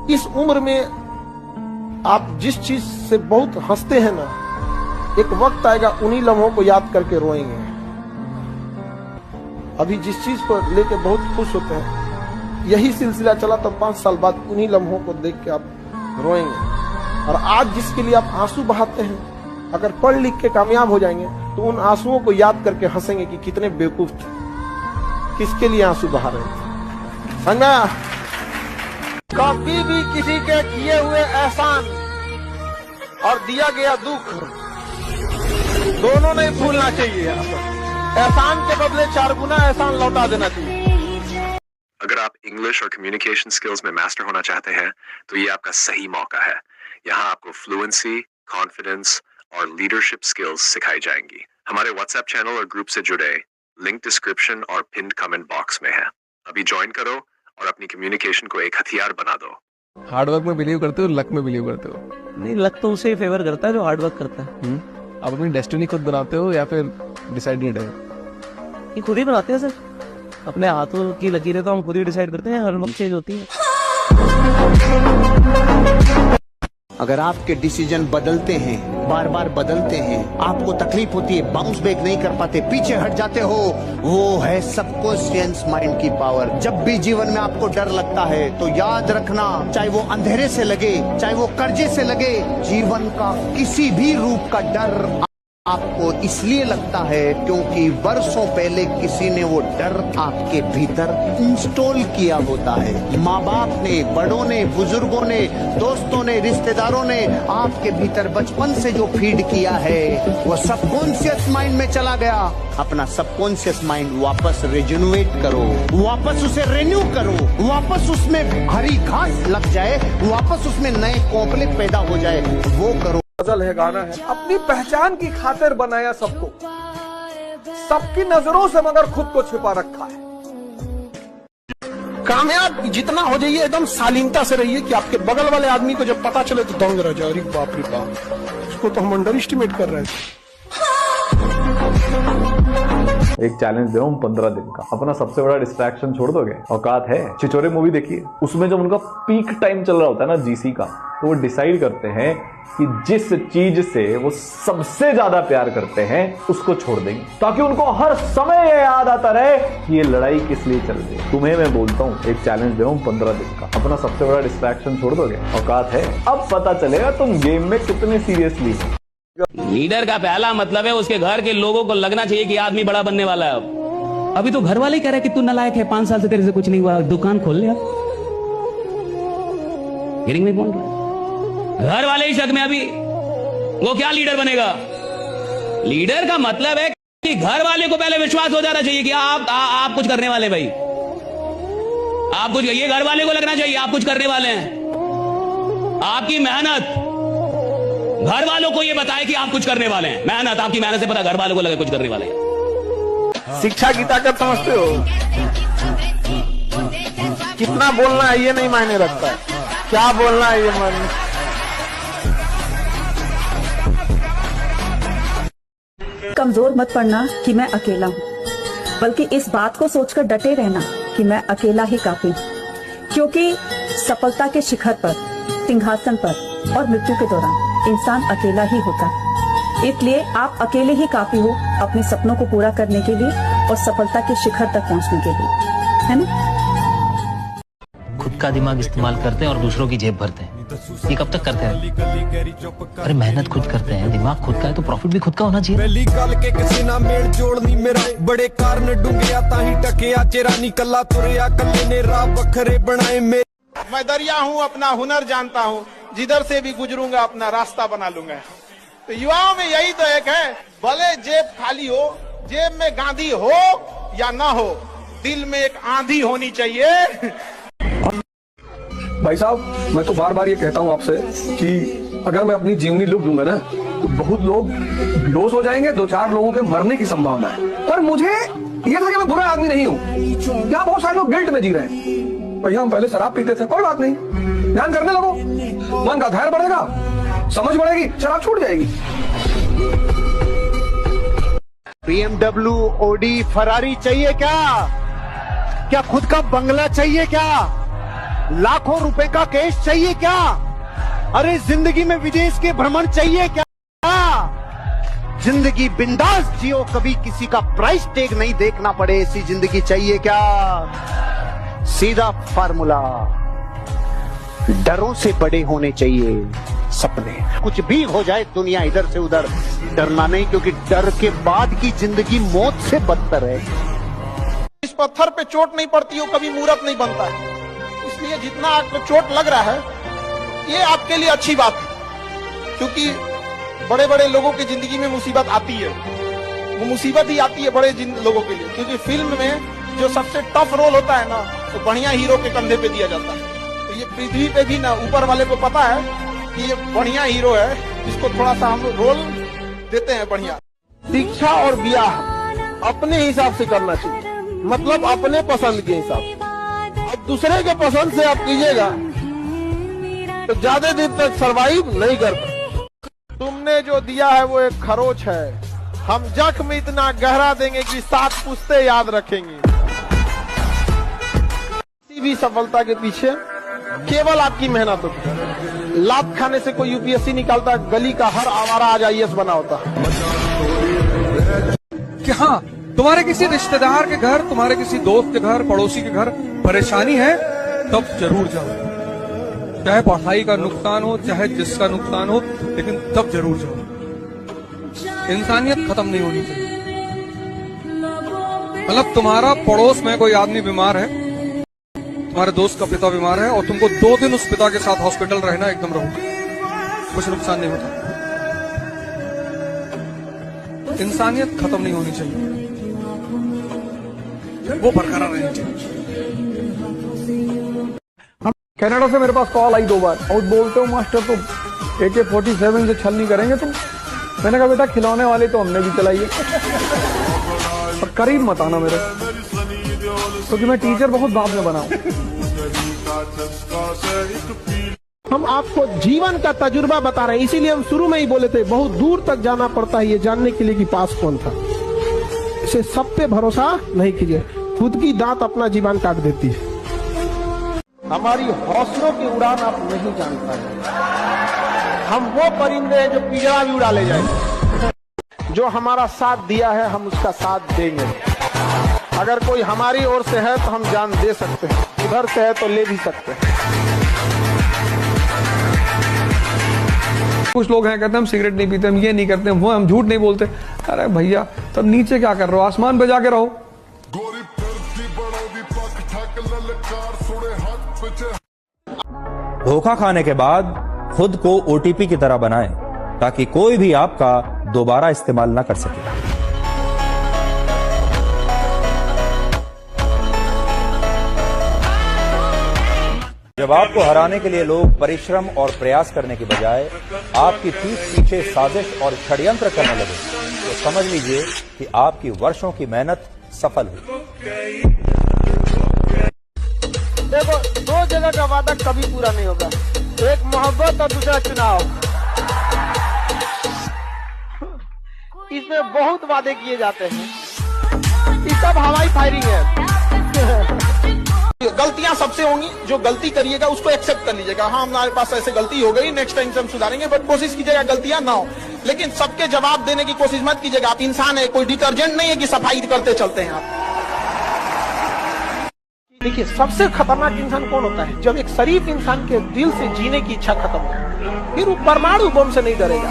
इस उम्र में आप जिस चीज से बहुत हंसते हैं ना, एक वक्त आएगा उन्हीं लम्हों को याद करके रोएंगे। अभी जिस चीज को लेके बहुत खुश होते हैं, यही सिलसिला चला तो 5 साल बाद उन्हीं लम्हों को देख के आप रोएंगे। और आज जिसके लिए आप आंसू बहाते हैं, अगर पढ़ लिख के कामयाब हो जाएंगे तो उन आंसुओं को याद करके हंसेंगे कि कितने बेवकूफ थे, किसके लिए आंसू बहा रहे थे। समझा? कभी भी किसी के किए हुए एहसान और दिया गया दुख दोनों नहीं भूलना चाहिए। एहसान के बदले 4 गुना एहसान लौटा देना चाहिए। अगर आप इंग्लिश और कम्युनिकेशन स्किल्स में मास्टर होना चाहते हैं तो ये आपका सही मौका है। यहाँ आपको फ्लुएंसी, कॉन्फिडेंस और लीडरशिप स्किल्स सिखाई जाएंगी। हमारे व्हाट्सएप चैनल और ग्रुप से जुड़े लिंक डिस्क्रिप्शन और पिन्ड कमेंट बॉक्स में है। अभी ज्वाइन करो और अपनी कम्युनिकेशन को एक हथियार बना दो। हार्डवर्क में बिलीव करते हो, लक में बिलीव करते हो? नहीं, लक तो उसे फेवर करता है जो हार्डवर्क करता है। आप अपनी डेस्टिनी खुद बनाते हो या फिर डिसाइडेड है? ये खुद ही बनाते हैं सर, अपने हाथों की लकीरें तो हम खुद ही डिसाइड करते हैं, हर वक्त चेंज होती है। अगर आपके डिसीजन बदलते हैं, बार बार बदलते हैं, आपको तकलीफ होती है, बाउंस बैक नहीं कर पाते, पीछे हट जाते हो, वो है सबकॉन्शियस माइंड की पावर। जब भी जीवन में आपको डर लगता है तो याद रखना, चाहे वो अंधेरे से लगे, चाहे वो कर्जे से लगे, जीवन का किसी भी रूप का डर आपको इसलिए लगता है क्योंकि वर्षों पहले किसी ने वो डर आपके भीतर इंस्टॉल किया होता है। माँ बाप ने, बड़ों ने, बुजुर्गों ने, दोस्तों ने, रिश्तेदारों ने आपके भीतर बचपन से जो फीड किया है वो सबकॉन्शियस माइंड में चला गया। अपना सबकॉन्शियस माइंड वापस रिजेन्युएट करो, वापस उसे रिन्यू करो, वापस उसमें हरी घास लग जाए, वापस उसमें नए कोपले पैदा हो जाए, वो करो। गजल है, गाना है, अपनी पहचान की खातिर बनाया सबको, सबकी नजरों से मगर खुद को छिपा रखा है। कामयाब जितना हो जाइए एकदम शालीनता से रहिए कि आपके बगल वाले आदमी को जब पता चले तो दंग रह जाए, अरे बाप रे बाप, उसको तो हम अंडर एस्टिमेट कर रहे थे। एक चैलेंज दे रहा हूँ 15 दिन का, अपना सबसे बड़ा डिस्ट्रैक्शन छोड़ दोगे? औकात है? छिछोरे मूवी देखिए, उसमें जब उनका पीक टाइम चल रहा होता है ना जीसी का, तो वो डिसाइड करते हैं कि जिस चीज से वो सबसे ज्यादा प्यार करते हैं उसको छोड़ देंगे, ताकि उनको हर समय ये याद आता रहे कि ये लड़ाई किस लिए चल रही है। तुम्हें मैं बोलता हूँ, एक चैलेंज दे रहा हूँ 15 दिन का, अपना सबसे बड़ा डिस्ट्रैक्शन छोड़ दोगे? औकात है? अब पता चलेगा तुम गेम में कितने सीरियसली हो। लीडर का पहला मतलब है उसके घर के लोगों को लगना चाहिए कि आदमी बड़ा बनने वाला है। अब अभी तो घर वाले कह रहे हैं कि तू नालायक है, 5 साल से तेरे से कुछ नहीं हुआ, दुकान खोल ले। घर वाले ही शक में अभी वो क्या लीडर बनेगा? लीडर का मतलब है कि घर वाले को पहले विश्वास हो जाना चाहिए कि आप कुछ करने वाले, भाई आप कुछ, ये घर वाले को लगना चाहिए आप कुछ करने वाले हैं। आपकी मेहनत घर वालों को ये बताए कि आप कुछ करने वाले हैं। मेहनत, आपकी मेहनत से पता घर वालों को लगे कुछ करने वाले हैं। शिक्षा की ताकत समझते हो? कितना बोलना है ये नहीं मायने रखता है, क्या बोलना है ये मायने। कमजोर मत पड़ना कि मैं अकेला हूँ, बल्कि इस बात को सोचकर डटे रहना कि मैं अकेला ही काफी हूँ। क्योंकि सफलता के शिखर पर, सिंहासन पर और मृत्यु के दौरान इंसान अकेला ही होता है। इसलिए आप अकेले ही काफी हो अपने सपनों को पूरा करने के लिए और सफलता के शिखर तक पहुंचने के लिए, है ना? खुद का दिमाग इस्तेमाल करते हैं और दूसरों की जेब भरते हैं। ये कब तक करते हैं? अरे मेहनत खुद करते हैं, दिमाग खुद का है तो प्रॉफिट भी खुद का होना चाहिए। पहली गल के किसी ना मेल जोड़नी मेरा, बड़े कारण डूंगिया ताही टकिया चेरानी, कल्ला तुरिया कल्ले ने राह बखरे बनाए मेरे। मैं दरिया हूँ, अपना हुनर जानता हूँ, जिधर से भी गुजरूंगा अपना रास्ता बना लूंगा। तो युवाओं में यही तो एक है, भले जेब खाली हो, जेब में गांधी हो या ना हो, दिल में एक आंधी होनी चाहिए। भाई साहब, मैं तो बार बार ये कहता हूँ आपसे कि अगर मैं अपनी जीवनी लिख दूंगा ना तो बहुत लोग बेहोश हो जाएंगे, 2-4 लोगों के मरने की संभावना है। पर मुझे ये था कि मैं बुरा आदमी नहीं हूँ। यहाँ बहुत सारे लोग गिल्ट में जी रहे हैं। भैया हम पहले शराब पीते थे, कोई बात नहीं, ध्यान करने लगो, मन का धैर्य बढ़ेगा, समझ बढ़ेगी, शराब छूट जाएगी। BMW, OD, फरारी चाहिए क्या? क्या खुद का बंगला चाहिए क्या? लाखों रुपए का केस चाहिए क्या? अरे जिंदगी में विदेश के भ्रमण चाहिए क्या? जिंदगी बिंदास जियो, कभी किसी का प्राइस टैग नहीं देखना पड़े, ऐसी जिंदगी चाहिए क्या? सीधा फार्मूला, डरों से बड़े होने चाहिए सपने। कुछ भी हो जाए दुनिया इधर से उधर, डरना नहीं, क्योंकि डर के बाद की जिंदगी मौत से बदतर है। इस पत्थर पे चोट नहीं पड़ती हो कभी मूर्त नहीं बनता है। इसलिए जितना आपको चोट लग रहा है ये आपके लिए अच्छी बात है, क्योंकि बड़े बड़े लोगों की जिंदगी में मुसीबत आती है, वो मुसीबत ही आती है बड़े लोगों के लिए, क्योंकि फिल्म में जो सबसे टफ रोल होता है ना, तो बढ़िया हीरो के कंधे पे दिया जाता है। तो ये पृथ्वी पे भी ना ऊपर वाले को पता है कि ये बढ़िया हीरो है, जिसको थोड़ा सा हम रोल देते हैं बढ़िया। शिक्षा और ब्याह अपने हिसाब से करना चाहिए, मतलब अपने पसंद के हिसाब से। अब दूसरे के पसंद से आप कीजिएगा तो ज्यादा दिन तक सरवाइव नहीं कर पाए। तुमने जो दिया है वो एक खरोच है, हम जख्म इतना गहरा देंगे कि 7 पुश्ते याद रखेंगे। किसी भी सफलता के पीछे केवल आपकी मेहनत होती है। लात खाने से कोई यूपीएससी निकालता, गली का हर आवारा आज IAS बना होता। कि हाँ, तुम्हारे किसी रिश्तेदार के घर, तुम्हारे किसी दोस्त के घर, पड़ोसी के घर परेशानी है, तब जरूर जाओ। चाहे पढ़ाई का नुकसान हो, चाहे जिसका नुकसान हो, लेकिन तब जरूर जाओ। इंसानियत खत्म नहीं होनी चाहिए। मतलब तुम्हारा पड़ोस में कोई आदमी बीमार है, तुम्हारे दोस्त का पिता बीमार है, और तुमको 2 दिन उस पिता के साथ हॉस्पिटल रहना, एकदम रहो, कुछ नुकसान नहीं होता। इंसानियत खत्म नहीं होनी चाहिए, वो बरकरार रहनी चाहिए। कनाडा से मेरे पास कॉल आई 2 बार और बोलते हो मास्टर तो AK-47 से छल नहीं करेंगे तुम। मैंने कहा बेटा खिलौने वाले तो हमने भी चलाई है, पर करीब मत आना मेरे, क्योंकि मैं टीचर बहुत बाद में बना हूं। हम आपको जीवन का तजुर्बा बता रहे हैं, इसीलिए हम शुरू में ही बोले थे बहुत दूर तक जाना पड़ता है ये जानने के लिए कि पास कौन था। इसे सब पे भरोसा नहीं कीजिए, खुद की दांत अपना जीवन काट देती है। हमारी हौसलों की उड़ान आप नहीं जान पाए। हम वो परिंदे हैं जो पिंजरा भी उड़ा ले जाएंगे। जो हमारा साथ दिया है हम उसका साथ देंगे। अगर कोई हमारी ओर से है तो हम जान दे सकते हैं, उधर से है तो ले भी सकते हैं। कुछ लोग हैं कहते हैं हम सिगरेट नहीं पीते, हम ये नहीं करते, वो हम झूठ नहीं बोलते। अरे भैया तब नीचे क्या कर रहे हो, आसमान पे जाके रहो। धोखा खाने के बाद खुद को OTP की तरह बनाएं, ताकि कोई भी आपका दोबारा इस्तेमाल ना कर सके। जब आपको हराने के लिए लोग परिश्रम और प्रयास करने की बजाय आपकी पीठ पीछे साजिश और षड्यंत्र करने लगे, तो समझ लीजिए कि आपकी वर्षों की मेहनत सफल हुई। देखो 2 जगह का वादा कभी पूरा नहीं होगा, एक मोहब्बत और दूसरा चुनाव। इसमें बहुत वादे किए जाते हैं, ये सब हवाई फायरिंग है। गलतियां सबसे होंगी, जो गलती करिएगा उसको एक्सेप्ट कर लीजिएगा। हाँ हमारे पास ऐसे गलती हो गई, नेक्स्ट टाइम से हम सुधारेंगे, बट कोशिश कीजिएगा गलतियां ना हो। लेकिन सबके जवाब देने की कोशिश मत कीजिएगा। आप इंसान है, कोई डिटर्जेंट नहीं है कि सफाई करते चलते हैं आप। देखिए सबसे खतरनाक इंसान कौन होता है, जब एक शरीफ इंसान के दिल से जीने की इच्छा खत्म हो, फिर वो परमाणु बम से नहीं डरेगा।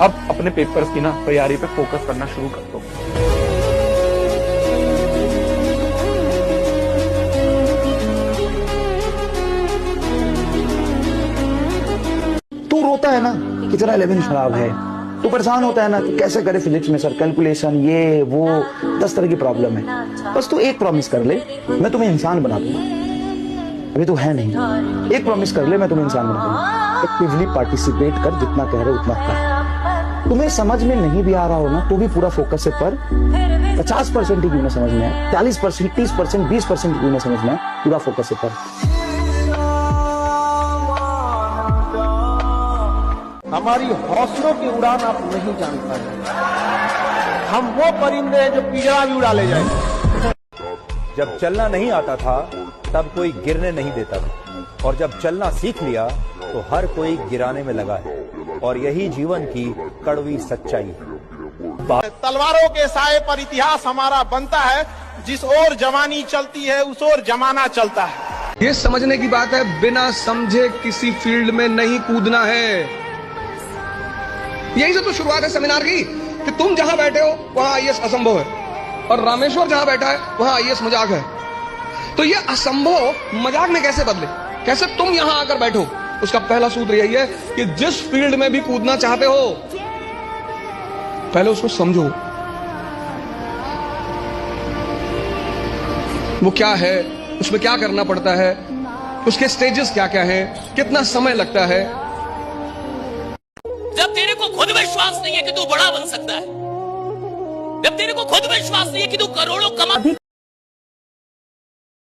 अब अपने पेपर्स की ना तैयारी पे फोकस करना शुरू कर दो। तू रोता है ना कि तेरा 11 खराब है, तू परेशान होता है ना कि कैसे करे फिजिक्स में सर, कैलकुलेशन ये वो 10 तरह की प्रॉब्लम है। बस तू एक प्रॉमिस कर ले, मैं तुम्हें इंसान बना दूंगा। अभी तू है नहीं, एक प्रॉमिस कर ले, मैं तुम्हें इंसान बना दूंगा। एक्टिवली पार्टिसिपेट कर, जितना कह रहे उतना कर। तुम्हें समझ में नहीं भी आ रहा हो ना तो भी पूरा फोकस से पर 50% ही क्यों ना समझ में आए, 40%, 30%, 20% क्यों ना समझ में आए, पूरा फोकस से पर। हमारी हौसलों की उड़ान आप नहीं जान पाए। हम वो परिंदे हैं जो पिंजरा भी उड़ा ले जाएंगे। जब चलना नहीं आता था तब कोई गिरने नहीं देता था, और जब चलना सीख लिया तो हर कोई गिराने में लगा है, और यही जीवन की कड़वी सच्चाई है। तलवारों के साए पर इतिहास हमारा बनता है, जिस ओर जवानी चलती है उस ओर जमाना चलता है। ये समझने की बात है, बिना समझे किसी फील्ड में नहीं कूदना है। यही से तो शुरुआत है सेमिनार की, कि तुम जहां बैठे हो वहां आईएएस असंभव है, और रामेश्वर जहां बैठा है वहां आईएएस मजाक है। तो ये असंभव मजाक में कैसे बदले, कैसे तुम यहां आकर बैठो? उसका पहला सूत्र यही है कि जिस फील्ड में भी कूदना चाहते हो पहले उसको समझो, वो क्या है, उसमें क्या करना पड़ता है, उसके स्टेजेस क्या क्या हैं, कितना समय लगता है। जब तेरे को खुद विश्वास नहीं है कि तू बड़ा बन सकता है, जब तेरे को खुद विश्वास नहीं है कि तू करोड़ों कमा